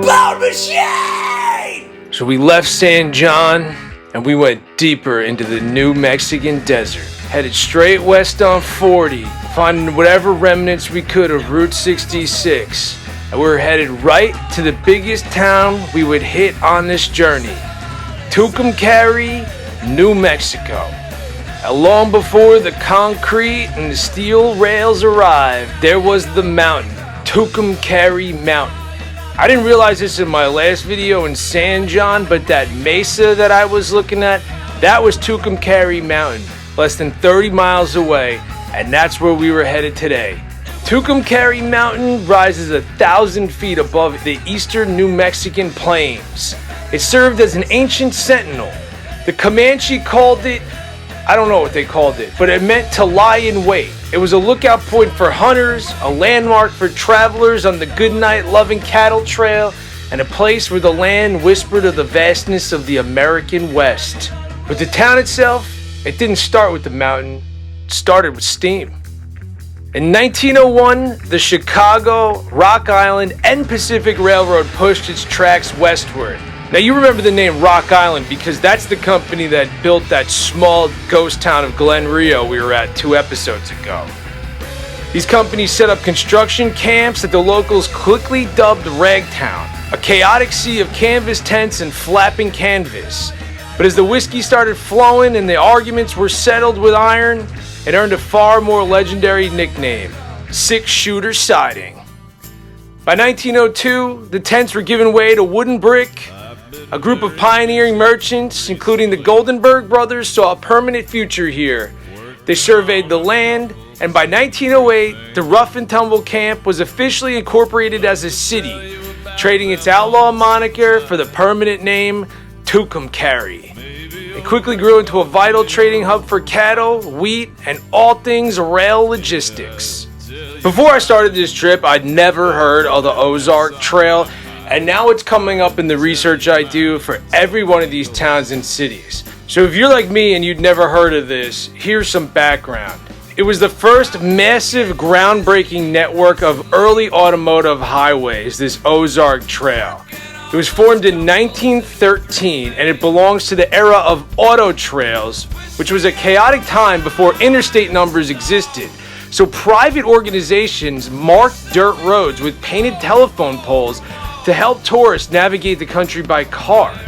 Bonemachine! So we left San Jon and we went deeper into the New Mexican desert, headed straight west on 40, finding whatever remnants we could of Route 66. And we were headed right to the biggest town we would hit on this journey, Tucumcari, New Mexico. And long before the concrete and the steel rails arrived, there was the mountain, Tucumcari Mountain. I didn't realize this in my last video in San Jon, but that mesa that I was looking at, that was Tucumcari Mountain, less than 30 miles away, and that's where we were headed today. Tucumcari Mountain rises 1,000 feet above the eastern New Mexican plains. It served as an ancient sentinel. The Comanche called it, I don't know what they called it, but it meant to lie in wait. It was a lookout point for hunters, a landmark for travelers on the goodnight-loving cattle trail, and a place where the land whispered of the vastness of the American West. But the town itself, it didn't start with the mountain, it started with steam. In 1901, the Chicago, Rock Island, and Pacific Railroad pushed its tracks westward. Now you remember the name Rock Island because that's the company that built that small ghost town of Glen Rio we were at 2 episodes ago. These companies set up construction camps that the locals quickly dubbed Ragtown, a chaotic sea of canvas tents and flapping canvas. But as the whiskey started flowing and the arguments were settled with iron, it earned a far more legendary nickname, Six-Shooter Siding. By 1902, the tents were given way to wooden brick. A group of pioneering merchants, including the Goldenberg brothers, saw a permanent future here. They surveyed the land, and by 1908, the Rough and Tumble Camp was officially incorporated as a city, trading its outlaw moniker for the permanent name, Tucumcari. It quickly grew into a vital trading hub for cattle, wheat, and all things rail logistics. Before I started this trip, I'd never heard of the Ozark Trail, and now it's coming up in the research I do for every one of these towns and cities. So if you're like me and you'd never heard of this, here's some background. It was the first massive groundbreaking network of early automotive highways, this Ozark Trail. It was formed in 1913 and it belongs to the era of auto trails, which was a chaotic time before interstate numbers existed. So private organizations marked dirt roads with painted telephone poles to help tourists navigate the country by car.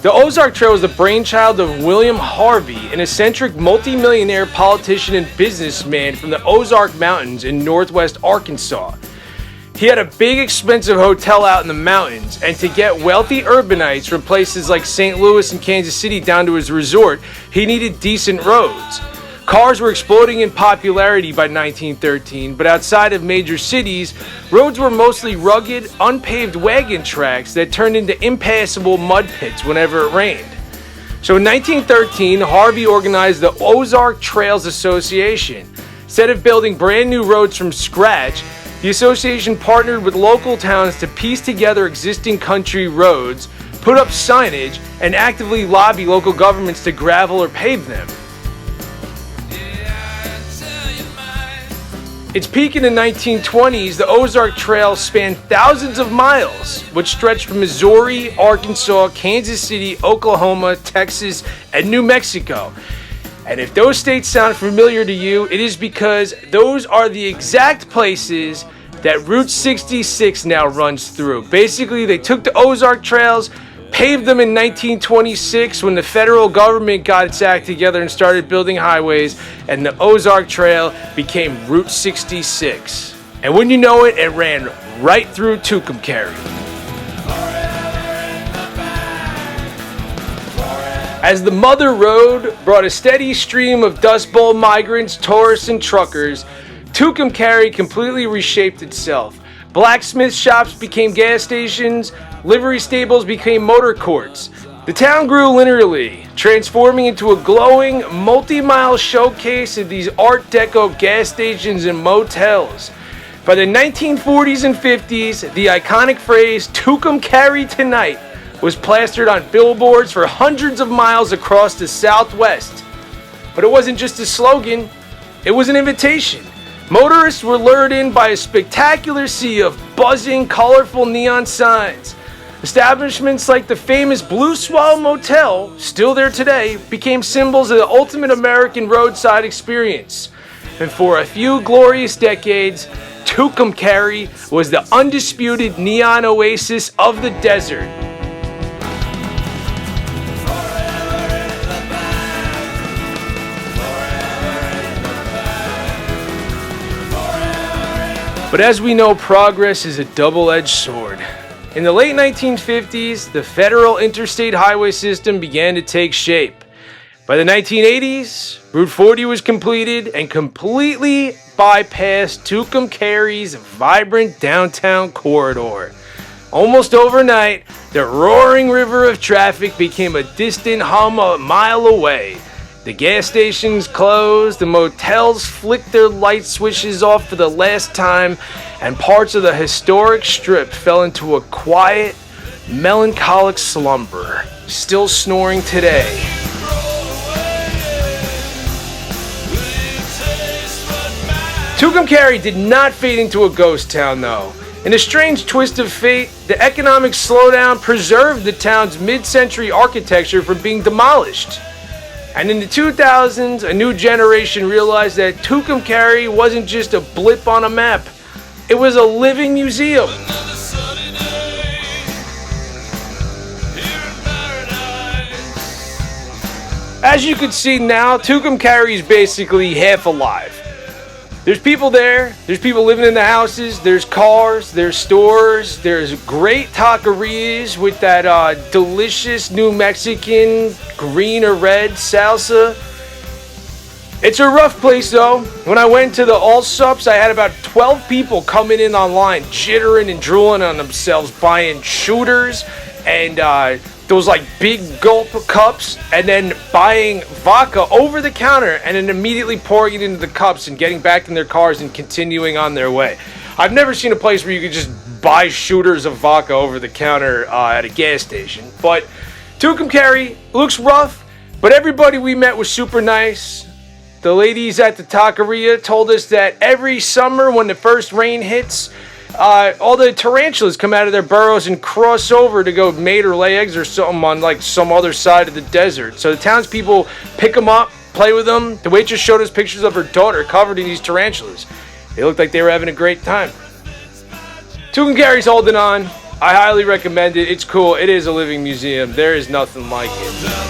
The Ozark Trail was the brainchild of William Harvey, an eccentric multimillionaire politician and businessman from the Ozark Mountains in northwest Arkansas. He had a big expensive hotel out in the mountains, and to get wealthy urbanites from places like St. Louis and Kansas City down to his resort, he needed decent roads. Cars were exploding in popularity by 1913, but outside of major cities, roads were mostly rugged, unpaved wagon tracks that turned into impassable mud pits whenever it rained. So in 1913, Harvey organized the Ozark Trails Association. Instead of building brand new roads from scratch, the association partnered with local towns to piece together existing country roads, put up signage, and actively lobby local governments to gravel or pave them. Its peak in the 1920s, the Ozark Trail spanned thousands of miles, which stretched from Missouri, Arkansas, Kansas City, Oklahoma, Texas, and New Mexico. And if those states sound familiar to you, it is because those are the exact places that Route 66 now runs through. Basically, they took the Ozark Trails, paved them in 1926 when the federal government got its act together and started building highways, and the Ozark Trail became Route 66. And when you know it, it ran right through Tucumcari. As the Mother Road brought a steady stream of Dust Bowl migrants, tourists, and truckers, Tucumcari completely reshaped itself. Blacksmith shops became gas stations, livery stables became motor courts. The town grew linearly, transforming into a glowing, multi-mile showcase of these Art Deco gas stations and motels. By the 1940s and 50s, the iconic phrase, "Tucumcari Tonight," was plastered on billboards for hundreds of miles across the Southwest. But it wasn't just a slogan, it was an invitation. Motorists were lured in by a spectacular sea of buzzing, colorful neon signs. Establishments like the famous Blue Swallow Motel, still there today, became symbols of the ultimate American roadside experience. And for a few glorious decades, Tucumcari was the undisputed neon oasis of the desert. But as we know, progress is a double-edged sword. In the late 1950s, the federal interstate highway system began to take shape. By the 1980s, Route 40 was completed and completely bypassed Tucumcari's vibrant downtown corridor. Almost overnight, the roaring river of traffic became a distant hum a mile away. The gas stations closed, the motels flicked their light switches off for the last time, and parts of the historic strip fell into a quiet, melancholic slumber, still snoring today. Tucumcari did not fade into a ghost town, though. In a strange twist of fate, the economic slowdown preserved the town's mid-century architecture from being demolished. And in the 2000s, a new generation realized that Tucumcari wasn't just a blip on a map. It was a living museum. As you can see now, Tucumcari is basically half alive. There's people there, there's people living in the houses, there's cars, there's stores, there's great taquerias with that delicious New Mexican green or red salsa. It's a rough place though. When I went to the All Sups, I had about 12 people coming in online, jittering and drooling on themselves, buying shooters and those like big gulp cups, and then buying vodka over the counter and then immediately pouring it into the cups and getting back in their cars and continuing on their way. I've never seen a place where you could just buy shooters of vodka over the counter at a gas station. But Tucumcari looks rough, but everybody we met was super nice. The ladies at the taqueria told us that every summer when the first rain hits, all the tarantulas come out of their burrows and cross over to go mate or lay eggs or something on like some other side of the desert. So the townspeople pick them up, play with them. The waitress showed us pictures of her daughter covered in these tarantulas. They looked like they were having a great time. Tucumcari's holding on. I highly recommend it. It's cool. It is a living museum. There is nothing like it.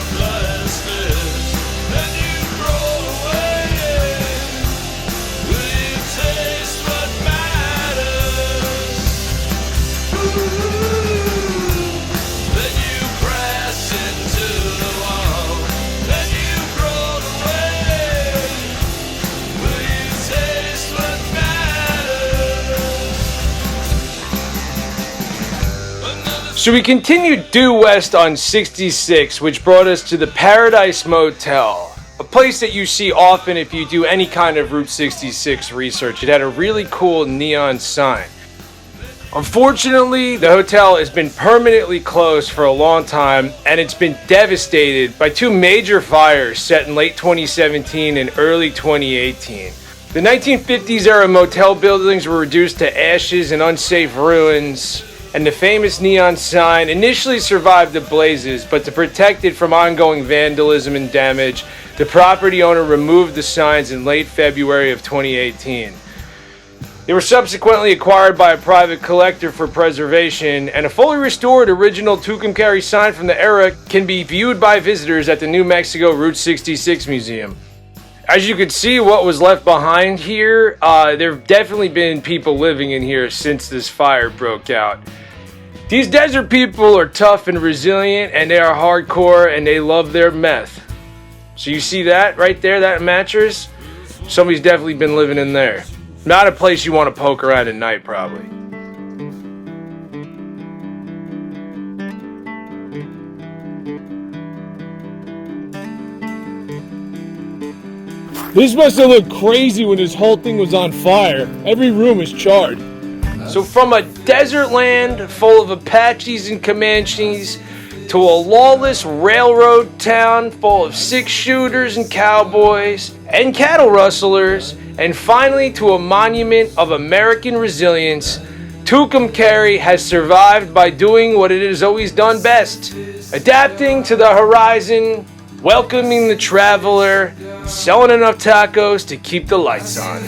So we continued due west on 66, which brought us to the Paradisemotel, a place that you see often if you do any kind of Route 66 research. It had a really cool neon sign. Unfortunately, the hotel has been permanently closed for a long time, and it's been devastated by two major fires set in late 2017 and early 2018. The 1950s era motel buildings were reduced to ashes and unsafe ruins, and the famous neon sign initially survived the blazes, but to protect it from ongoing vandalism and damage, the property owner removed the signs in late February of 2018. They were subsequently acquired by a private collector for preservation, and a fully restored original Tucumcari sign from the era can be viewed by visitors at the New Mexico Route 66 Museum. As you can see what was left behind here, there have definitely been people living in here since this fire broke out. These desert people are tough and resilient, and they are hardcore, and they love their meth. So you see that right there, that mattress? Somebody's definitely been living in there. Not a place you want to poke around at night, probably. This must have looked crazy when this whole thing was on fire. Every room is charred. So from a desert land full of Apaches and Comanches to a lawless railroad town full of six-shooters and cowboys and cattle rustlers, and finally to a monument of American resilience, Tucumcari has survived by doing what it has always done best: adapting to the horizon, welcoming the traveler, selling enough tacos to keep the lights on.